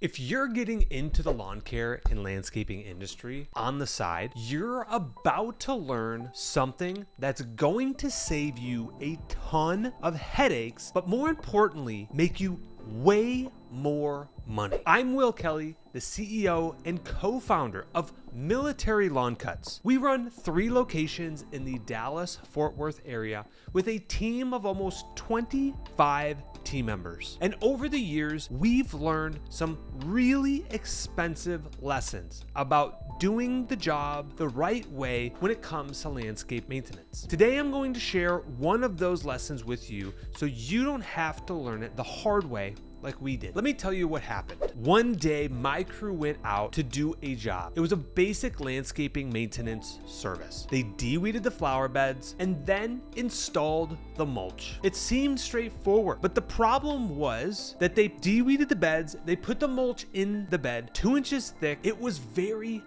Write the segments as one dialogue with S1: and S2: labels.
S1: If you're getting into the lawn care and landscaping industry on the side, you're about to learn something that's going to save you a ton of headaches, but more importantly, make you way more money. I'm Will Kelly, the CEO and co-founder of Military Lawn Cuts. We run 3 locations in the Dallas-Fort Worth area with a team of almost 25 team members. And over the years, we've learned some really expensive lessons about doing the job the right way when it comes to landscape maintenance. Today, I'm going to share one of those lessons with you so you don't have to learn it the hard way like we did. Let me tell you what happened. One day, my crew went out to do a job. It was a basic landscaping maintenance service. They de-weeded the flower beds and then installed the mulch. It seemed straightforward, but the problem was that they de-weeded the beds, they put the mulch in the bed, 2 inches thick. It was very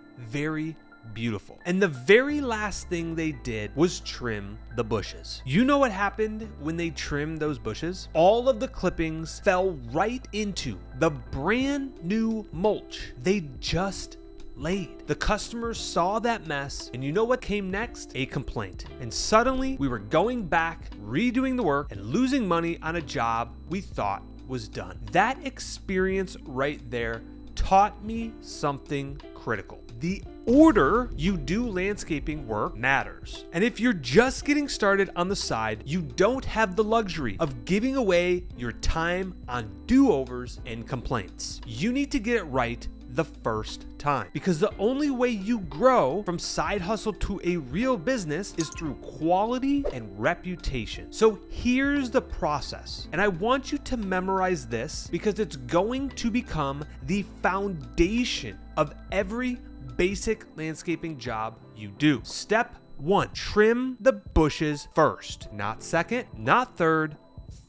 S1: beautiful. And the very last thing they did was trim the bushes. You know what happened when they trimmed those bushes? All of the clippings fell right into the brand new mulch they just laid. The customers saw that mess, and you know what came next? A complaint. And suddenly we were going back, redoing the work, and losing money on a job we thought was done. That experience right there taught me something critical. The order you do landscaping work matters. And if you're just getting started on the side, you don't have the luxury of giving away your time on do-overs and complaints. You need to get it right the first time, because the only way you grow from side hustle to a real business is through quality and reputation. So here's the process, and I want you to memorize this because it's going to become the foundation of every basic landscaping job you do. Step 1, trim the bushes first, not second, not third,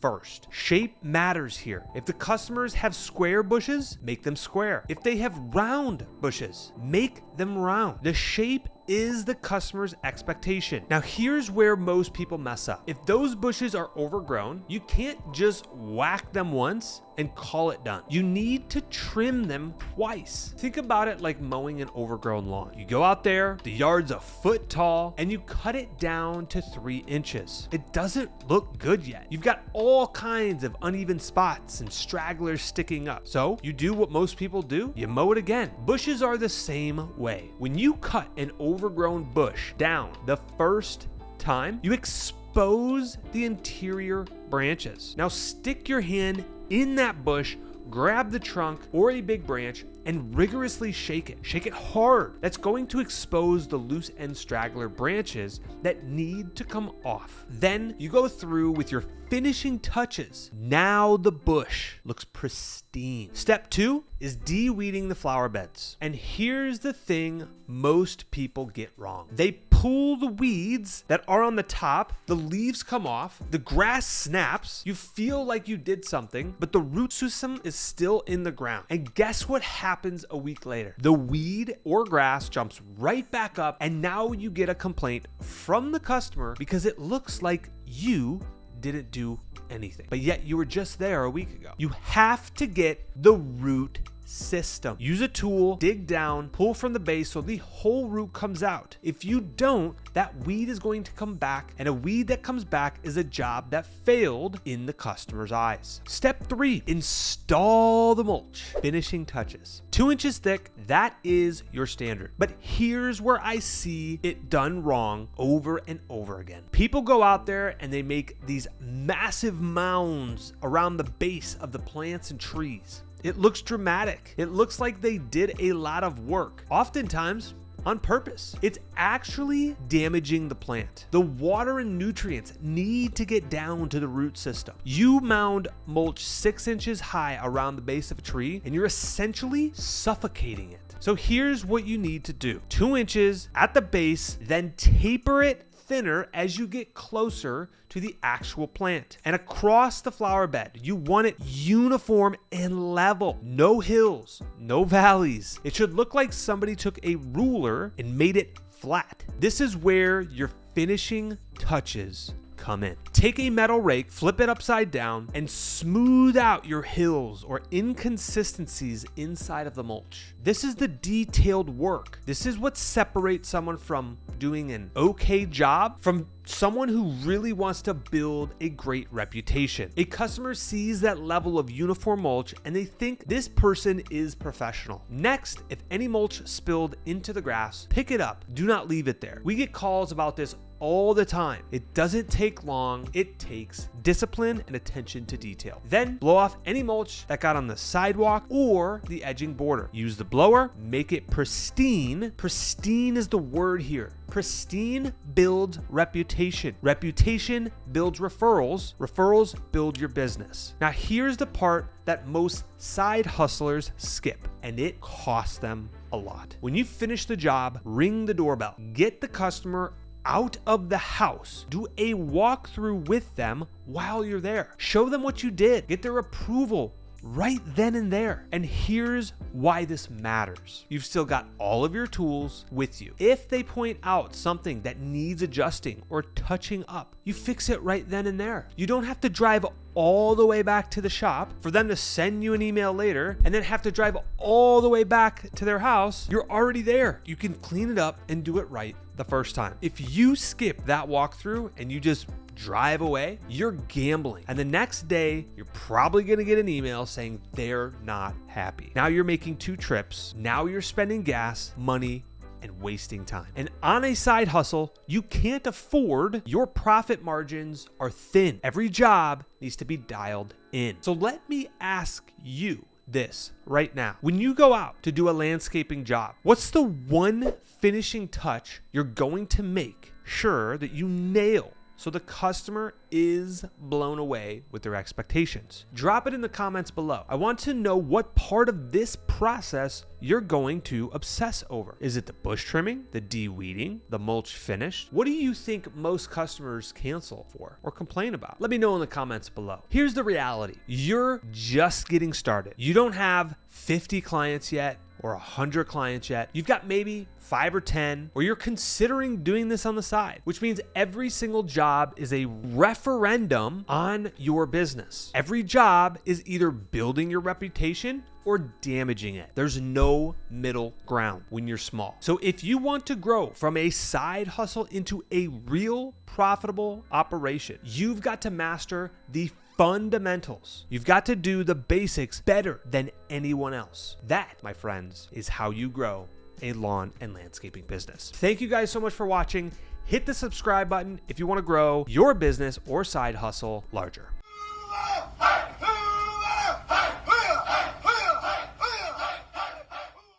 S1: first. Shape matters here. If the customers have square bushes, make them square. If they have round bushes, make them round. The shape is the customer's expectation. Now, here's where most people mess up. If those bushes are overgrown, you can't just whack them once and call it done. You need to trim them twice. Think about it like mowing an overgrown lawn. You go out there, the yard's a foot tall, and you cut it down to 3 inches. It doesn't look good yet. You've got all kinds of uneven spots and stragglers sticking up. So you do what most people do, you mow it again. Bushes are the same way. When you cut an overgrown bush down the first time, you expose the interior branches. Now stick your hand in that bush, grab the trunk or a big branch, and rigorously shake it. Shake it hard. That's going to expose the loose end straggler branches that need to come off. Then you go through with your finishing touches. Now the bush looks pristine. Step 2 is de-weeding the flower beds. And here's the thing most people get wrong. They pull the weeds that are on the top, the leaves come off, the grass snaps, you feel like you did something, but the root system is still in the ground. And guess what happens a week later? The weed or grass jumps right back up, and now you get a complaint from the customer because it looks like you didn't do anything, but yet you were just there a week ago. You have to get the root system. Use a tool, dig down, pull from the base so the whole root comes out. If you don't, that weed is going to come back, and a weed that comes back is a job that failed in the customer's eyes. Step 3, install the mulch. Finishing touches. 2 inches thick, that is your standard. But here's where I see it done wrong over and over again. People go out there and they make these massive mounds around the base of the plants and trees. It looks dramatic. It looks like they did a lot of work, oftentimes on purpose. It's actually damaging the plant. The water and nutrients need to get down to the root system. You mound mulch 6 inches high around the base of a tree, and you're essentially suffocating it. So here's what you need to do. 2 inches at the base, then taper it thinner as you get closer to the actual plant. And across the flower bed, you want it uniform and level. No hills, no valleys. It should look like somebody took a ruler and made it flat. This is where your finishing touches come in. Take a metal rake, flip it upside down, and smooth out your hills or inconsistencies inside of the mulch. This is the detailed work. This is what separates someone from doing an okay job from someone who really wants to build a great reputation. A customer sees that level of uniform mulch and they think this person is professional. Next, if any mulch spilled into the grass, pick it up. Do not leave it there. We get calls about this all the time. It doesn't take long. It takes discipline and attention to detail. Then blow off any mulch that got on the sidewalk or the edging border. Use the blower, make it pristine. Pristine is the word here. Pristine builds reputation. Reputation builds referrals. Referrals build your business. Now here's the part that most side hustlers skip, and it costs them a lot. When you finish the job, ring the doorbell. Get the customer out of the house. Do a walkthrough with them while you're there. Show them what you did. Get their approval right then and there. And here's why this matters. You've still got all of your tools with you. If they point out something that needs adjusting or touching up, you fix it right then and there. You don't have to drive all the way back to the shop for them to send you an email later and then have to drive all the way back to their house. You're already there. You can clean it up and do it right the first time. If you skip that walkthrough and you just drive away, you're gambling. And the next day, you're probably going to get an email saying they're not happy. Now you're making 2 trips. Now you're spending gas, money, and wasting time. And on a side hustle, you can't afford, your profit margins are thin. Every job needs to be dialed in. So let me ask you this right now. When you go out to do a landscaping job, what's the one finishing touch you're going to make sure that you nail so the customer is blown away with their expectations? Drop it in the comments below. I want to know what part of this process you're going to obsess over. Is it the bush trimming, the de-weeding, the mulch finished? What do you think most customers cancel for or complain about? Let me know in the comments below. Here's the reality. You're just getting started. You don't have 50 clients yet or 100 clients yet. You've got maybe 5 or 10, or you're considering doing this on the side, which means every single job is a referendum on your business. Every job is either building your reputation or damaging it. There's no middle ground when you're small. So if you want to grow from a side hustle into a real profitable operation, you've got to master the fundamentals. You've got to do the basics better than anyone else. That, my friends, is how you grow a lawn and landscaping business. Thank you guys so much for watching. Hit the subscribe button if you want to grow your business or side hustle larger.